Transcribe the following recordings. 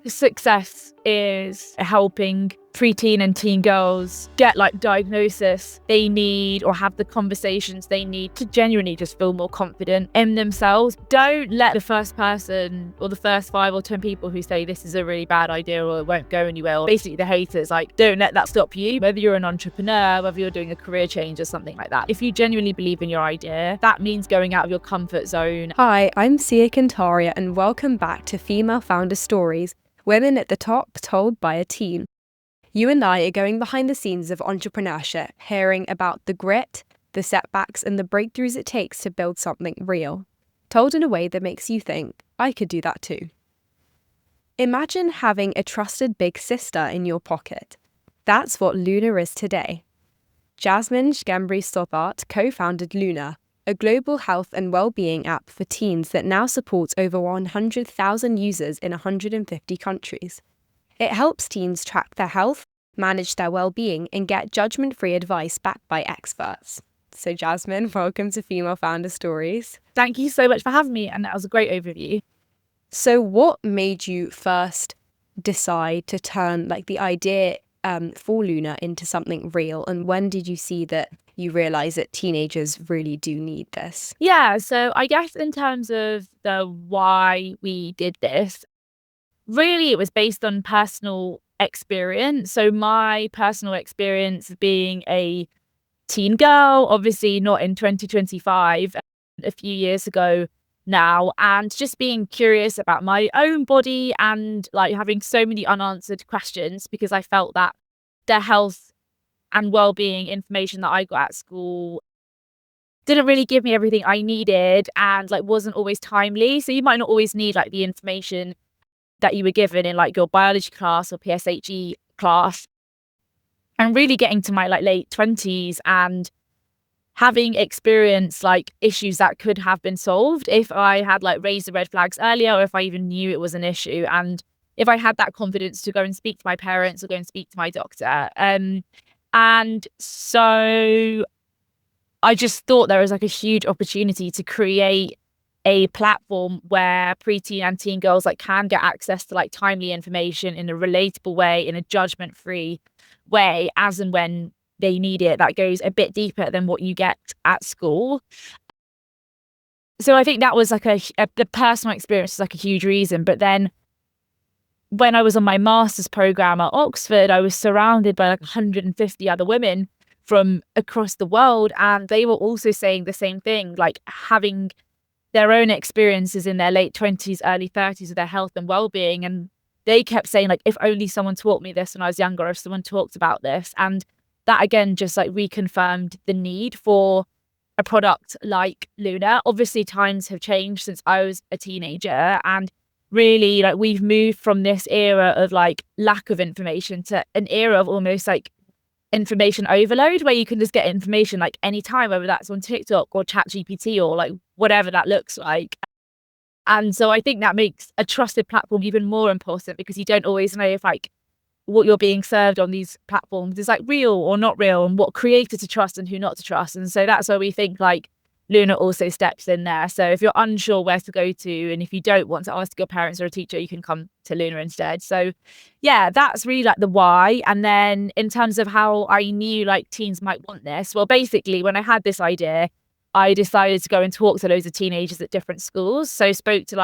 Success is helping preteen and teen girls get diagnosis they need or have the conversations they need to genuinely just feel more confident in themselves. Don't let the first person or the first 5 or 10 people who say this is a really bad idea or it won't go anywhere, or basically the haters, don't let that stop you, whether you're an entrepreneur, whether you're doing a career change or something like that. If you genuinely believe in your idea, that means going out of your comfort zone. Hi, I'm Sia Kantaria and welcome back to Female Founder Stories, Women at the Top Told by a Teen. You and I are going behind the scenes of entrepreneurship, hearing about the grit, the setbacks and the breakthroughs it takes to build something real, told in a way that makes you think, I could do that too. Imagine having a trusted big sister in your pocket. That's what Luna is today. Jasmine Schembri-Stothart co-founded Luna, a global health and well-being app for teens that now supports over 100,000 users in 150 countries. It helps teens track their health, manage their well-being, and get judgment-free advice backed by experts. So Jasmine, welcome to Female Founder Stories. Thank you so much for having me, and that was a great overview. So what made you first decide to turn the idea for Luna into something real, and when did you see that you realize that teenagers really do need this? Yeah, so I guess in terms of the why we did this, really it was based on personal experience. So my personal experience being a teen girl, obviously not in 2025, a few years ago now, and just being curious about my own body and having so many unanswered questions because I felt that the health and well-being information that I got at school didn't really give me everything I needed and wasn't always timely. So you might not always need the information that you were given in your biology class or PSHE class. And really getting to my late 20s and having experienced issues that could have been solved if I had raised the red flags earlier, or if I even knew it was an issue, and if I had that confidence to go and speak to my parents or go and speak to my doctor. And so I just thought there was a huge opportunity to create a platform where preteen and teen girls can get access to timely information in a relatable way, in a judgment-free way, as and when they need it, that goes a bit deeper than what you get at school. So I think that was the personal experience is a huge reason. But then when I was on my master's program at Oxford, I was surrounded by 150 other women from across the world, and they were also saying the same thing, having their own experiences in their late 20s, early 30s of their health and well-being. And they kept saying, if only someone taught me this when I was younger, if someone talked about this. And that again just reconfirmed the need for a product like Luna. Obviously, times have changed since I was a teenager, and really we've moved from this era of lack of information to an era of almost information overload, where you can just get information anytime, whether that's on TikTok or ChatGPT or whatever that looks like. And so I think that makes a trusted platform even more important, because you don't always know if what you're being served on these platforms is real or not real, and what creator to trust and who not to trust. And so that's where we think Luna also steps in there. So if you're unsure where to go to, and if you don't want to ask your parents or a teacher, you can come to Luna instead. So yeah, that's really the why. And then in terms of how I knew teens might want this, well, basically when I had this idea, I decided to go and talk to loads of teenagers at different schools. So I spoke to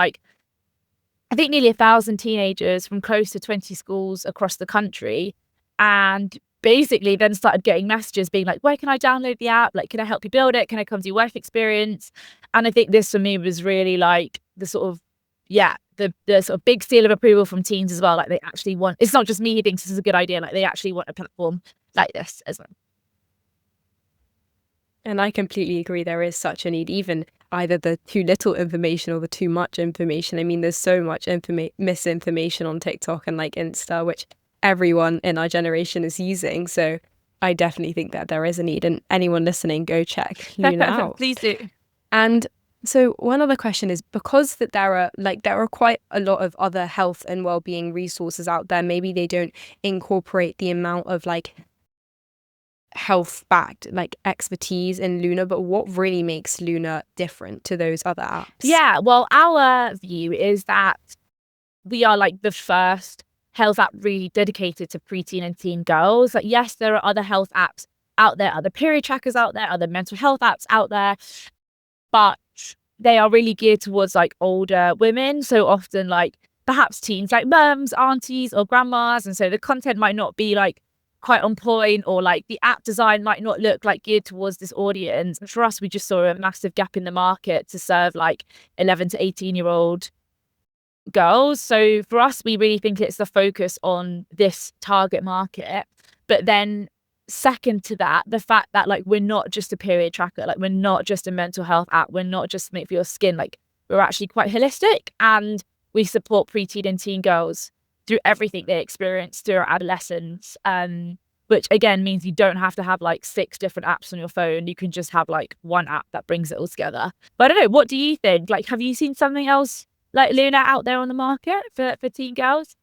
I think nearly 1,000 teenagers from close to 20 schools across the country, and basically then started getting messages being where can I download the app? Can I help you build it? Can I come to your work experience? And I think this for me was really the sort of, the sort of big seal of approval from teens as well. They actually want, it's not just me who thinks this is a good idea, they actually want a platform like this as well. And I completely agree. There is such a need, even either the too little information or the too much information. I mean, there's so much misinformation on TikTok and Insta, which everyone in our generation is using. So I definitely think that there is a need. And anyone listening, go check Luna out. Please do. And so one other question is, because that there are quite a lot of other health and well-being resources out there, maybe they don't incorporate the amount of health-backed expertise in Luna, but what really makes Luna different to those other apps? Yeah, well, our view is that we are like the first health app really dedicated to preteen and teen girls. Like, yes, there are other health apps out there, other period trackers out there, other mental health apps out there, but they are really geared towards like older women. So often like perhaps teens, like mums, aunties or grandmas. And so the content might not be like quite on point, or like the app design might not look like geared towards this audience. And for us, we just saw a massive gap in the market to serve like 11 to 18-year-old girls. So for us, we really think it's the focus on this target market. But then second to that, the fact that like we're not just a period tracker, like we're not just a mental health app, we're not just something for your skin, like we're actually quite holistic, and we support preteen and teen girls through everything they experience through adolescence. Which again means you don't have to have like 6 different apps on your phone. You can just have like one app that brings it all together. But I don't know, what do you think? Like, have you seen something else like Luna out there on the market for teen girls?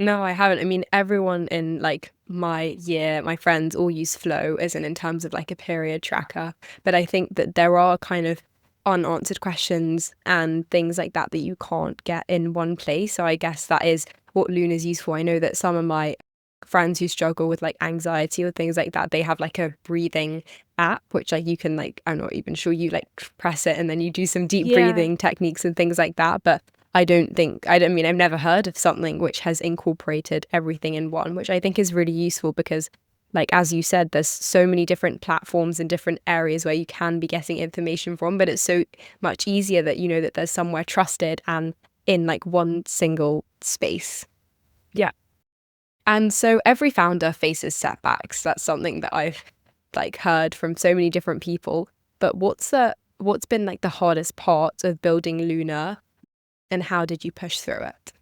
No, I haven't. I mean, everyone in like my year, my friends all use Flow as in terms of like a period tracker. But I think that there are kind of unanswered questions and things like that that you can't get in one place. So I guess that is what Luna's useful. I know that some of my friends who struggle with like anxiety or things like that, they have like a breathing app, which like you can like, I'm not even sure, you like press it and then you do some deep breathing techniques and things like that. But I mean, I've never heard of something which has incorporated everything in one, which I think is really useful because, like, as you said, there's so many different platforms and different areas where you can be getting information from, but it's so much easier that you know that there's somewhere trusted and in like one single space. Yeah. And so every founder faces setbacks. That's something that I've like heard from so many different people. But what's been like the hardest part of building Luna? And how did you push through it?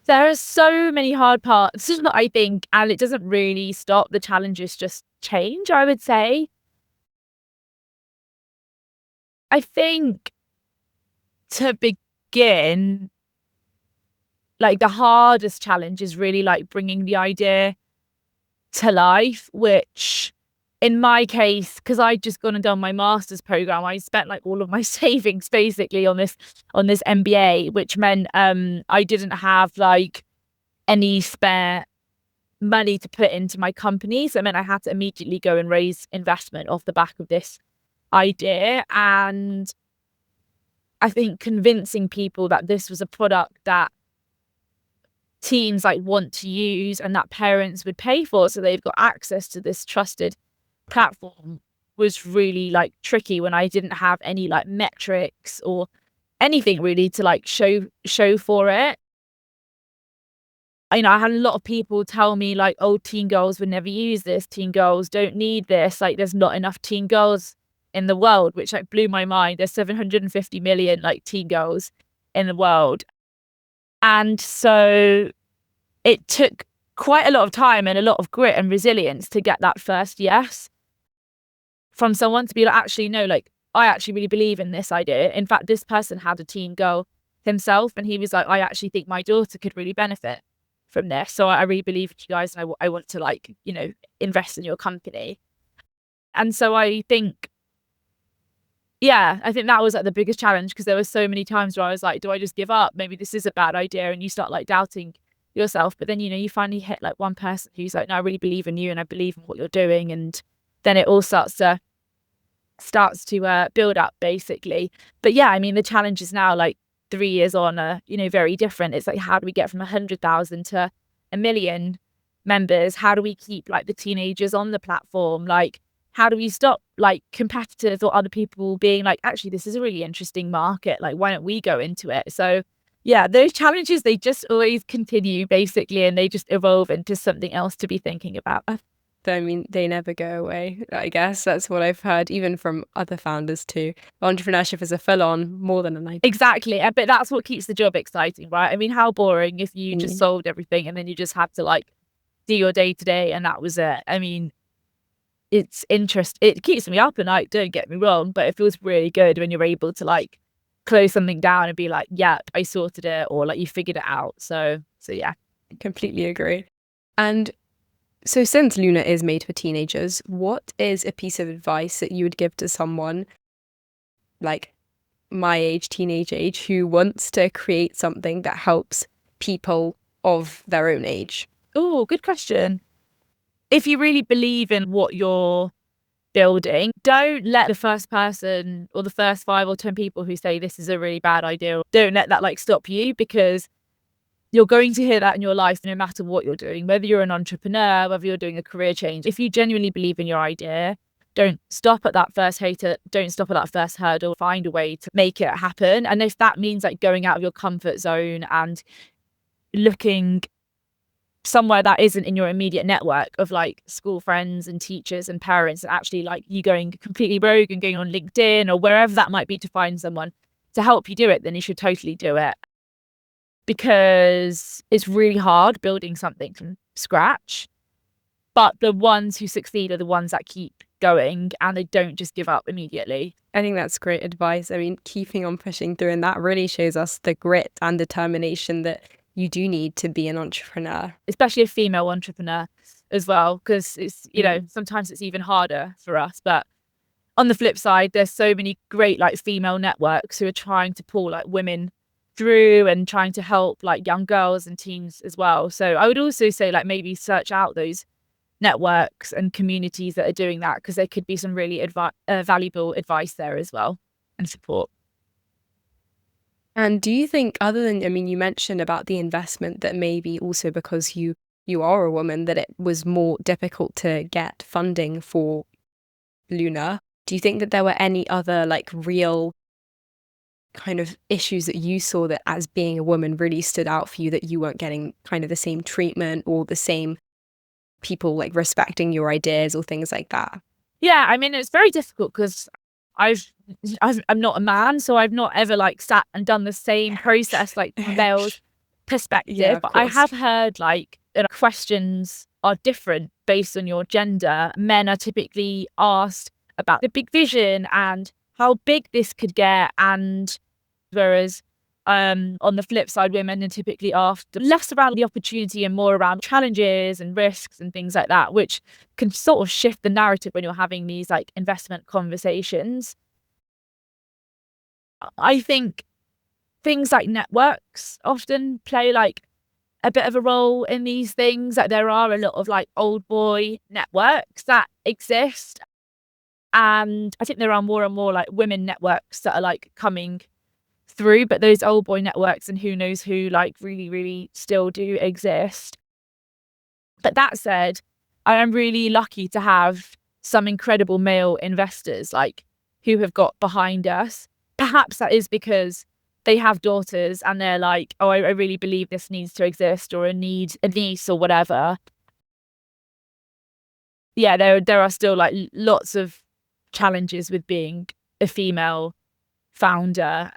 There are so many hard parts, I think, and it doesn't really stop. The challenges just change, I would say. I think to begin, like the hardest challenge is really like bringing the idea to life, which in my case, because I'd just gone and done my master's program, I spent like all of my savings basically on this MBA, which meant I didn't have like any spare money to put into my company. So it meant I had to immediately go and raise investment off the back of this idea. And I think convincing people that this was a product that teens like want to use and that parents would pay for, so they've got access to this trusted platform, was really like tricky when I didn't have any like metrics or anything really to like show for it. You know, I had a lot of people tell me like, oh, teen girls would never use this, teen girls don't need this, like there's not enough teen girls in the world, which like blew my mind. There's 750 million like teen girls in the world. And so it took quite a lot of time and a lot of grit and resilience to get that first yes from someone, to be like, actually, no, like, I actually really believe in this idea. In fact, this person had a teen girl himself, and he was like, I actually think my daughter could really benefit from this. So I really believe in you guys, and I want to, like, you know, invest in your company. And so I think, yeah, I think that was like the biggest challenge, because there were so many times where I was like, do I just give up? Maybe this is a bad idea. And you start like doubting yourself. But then, you know, you finally hit like one person who's like, no, I really believe in you and I believe in what you're doing. And then it all starts to build up basically. But yeah, I mean, the challenges now, like 3 years on, are, you know, very different. It's like, how do we get from 100,000 to 1 million members? How do we keep like the teenagers on the platform? Like, how do we stop like competitors or other people being like, actually, this is a really interesting market, like why don't we go into it? So yeah, those challenges, they just always continue basically, and they just evolve into something else to be thinking about. I mean, they never go away. I guess that's what I've heard, even from other founders too. Entrepreneurship is a full-on, more than a night. Exactly. But that's what keeps the job exciting, right? I mean, how boring if you just solved everything and then you just had to like do your day to day and that was it. I mean, it's it keeps me up at night, don't get me wrong, but it feels really good when you're able to like close something down and be like, yeah, I sorted it, or like you figured it out. So yeah. Completely agree. And so since Luna is made for teenagers, what is a piece of advice that you would give to someone like my age, teenage age, who wants to create something that helps people of their own age? Oh, good question. If you really believe in what you're building, don't let the first person or the first 5 or 10 people who say this is a really bad idea, don't let that like stop you, because you're going to hear that in your life no matter what you're doing, whether you're an entrepreneur, whether you're doing a career change. If you genuinely believe in your idea, don't stop at that first hater, don't stop at that first hurdle, find a way to make it happen. And if that means like going out of your comfort zone and looking somewhere that isn't in your immediate network of like school friends and teachers and parents, and actually like you going completely rogue and going on LinkedIn or wherever that might be to find someone to help you do it, then you should totally do it. Because it's really hard building something from scratch. But the ones who succeed are the ones that keep going and they don't just give up immediately. I think that's great advice. I mean, keeping on pushing through, and that really shows us the grit and determination that you do need to be an entrepreneur. Especially a female entrepreneur as well, because it's, you know, sometimes it's even harder for us. But on the flip side, there's so many great like female networks who are trying to pull like women through and trying to help like young girls and teens as well. So I would also say like maybe search out those networks and communities that are doing that, because there could be some really valuable advice there as well and support. And do you think, other than, I mean, you mentioned about the investment, that maybe also because you are a woman, that it was more difficult to get funding for Luna. Do you think that there were any other like real kind of issues that you saw that as being a woman really stood out for you, that you weren't getting kind of the same treatment or the same people like respecting your ideas or things like that? Yeah, I mean, it's very difficult because I'm not a man, so I've not ever like sat and done the same process like from a male's perspective. Yeah, of but I course. have heard like questions are different based on your gender. Men are typically asked about the big vision and how big this could get, and whereas on the flip side, women are typically asked less around the opportunity and more around challenges and risks and things like that, which can sort of shift the narrative when you're having these like investment conversations. I think things like networks often play like a bit of a role in these things. Like there are a lot of like old boy networks that exist. And I think there are more and more like women networks that are like coming through, but those old boy networks and who knows who like really, really still do exist. But that said, I am really lucky to have some incredible male investors like who have got behind us. Perhaps that is because they have daughters and they're like, oh, I really believe this needs to exist, or a niece or whatever. Yeah, there are still like lots of challenges with being a female founder.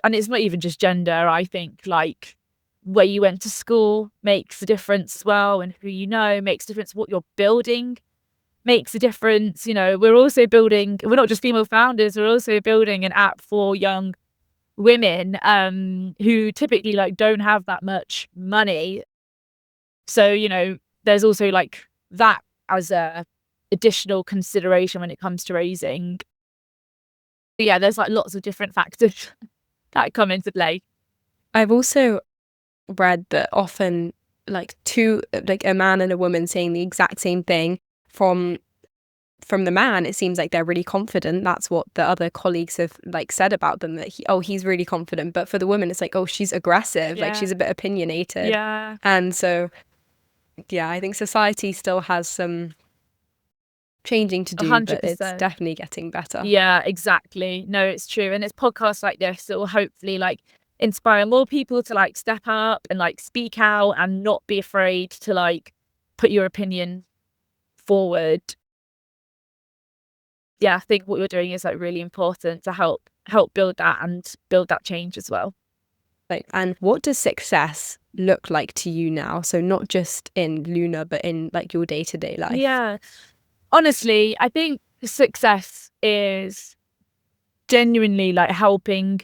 And it's not even just gender. I think like where you went to school makes a difference as well, and who you know makes a difference. What you're building makes a difference. You know, we're not just female founders, we're also building an app for young women who typically like don't have that much money. So, you know, there's also like that as a additional consideration when it comes to raising. But yeah, there's like lots of different factors that come into play. I've also read that often like a man and a woman saying the exact same thing, from the man, it seems like they're really confident. That's what the other colleagues have like said about them, that he's really confident. But for the woman, it's like, oh, she's aggressive, like she's a bit opinionated. Yeah. And so, yeah, I think society still has some changing to do, 100%. but it's definitely getting better. Yeah, exactly. No, it's true. And it's podcasts like this that will hopefully like inspire more people to like step up and like speak out and not be afraid to like put your opinion forward. Yeah, I think what you're doing is like really important to help build that and build that change as well. Like, and what does success look like to you now? So not just in Luna, but in like your day-to-day life. Yeah. Honestly, I think success is genuinely like helping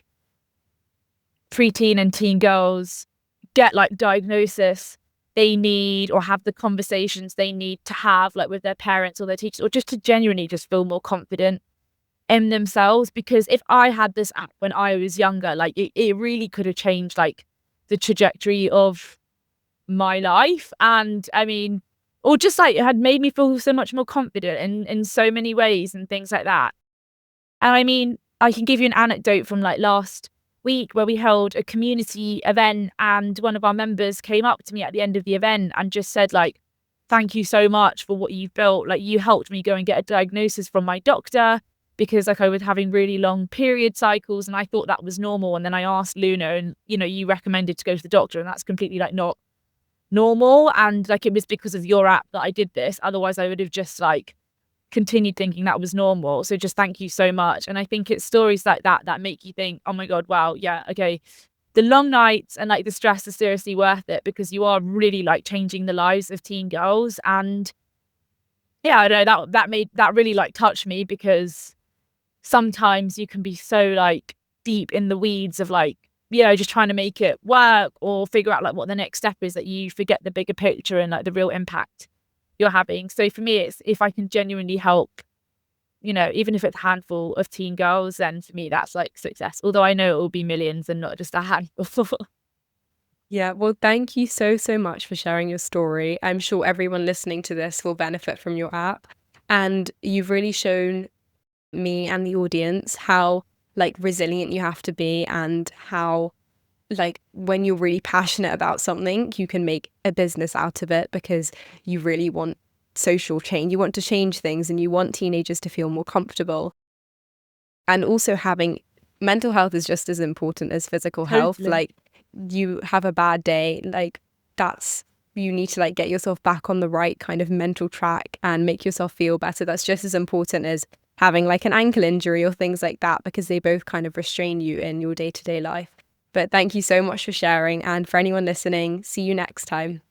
preteen and teen girls get like diagnosis they need, or have the conversations they need to have like with their parents or their teachers, or just to genuinely just feel more confident in themselves. Because if I had this app when I was younger, like it really could have changed like the trajectory of my life. And I mean, or just like it had made me feel so much more confident in so many ways and things like that. And I mean, I can give you an anecdote from like last week where we held a community event, and one of our members came up to me at the end of the event and just said like, thank you so much for what you've built. Like, you helped me go and get a diagnosis from my doctor because like I was having really long period cycles and I thought that was normal. And then I asked Luna, and you recommended to go to the doctor, and that's completely like not normal. And like it was because of your app that I did this. Otherwise I would have just like continued thinking that was normal. So just thank you so much. And I think it's stories like that that make you think, oh my God, wow, yeah, okay. The long nights and like the stress is seriously worth it, because you are really like changing the lives of teen girls. And yeah, I know that really like touched me, because sometimes you can be so like deep in the weeds of like, just trying to make it work or figure out like what the next step is, that you forget the bigger picture and like the real impact you're having. So for me, it's if I can genuinely help, even if it's a handful of teen girls, then for me, that's like success. Although I know it will be millions and not just a handful. Yeah, well, thank you so, so much for sharing your story. I'm sure everyone listening to this will benefit from your app. And you've really shown me and the audience how like resilient you have to be, and how like when you're really passionate about something, you can make a business out of it, because you really want social change. You want to change things, and you want teenagers to feel more comfortable. And also, having mental health is just as important as physical health. Totally. Like, you have a bad day, like you need to like get yourself back on the right kind of mental track and make yourself feel better. That's just as important as having like an ankle injury or things like that, because they both kind of restrain you in your day-to-day life. But thank you so much for sharing. And for anyone listening, see you next time.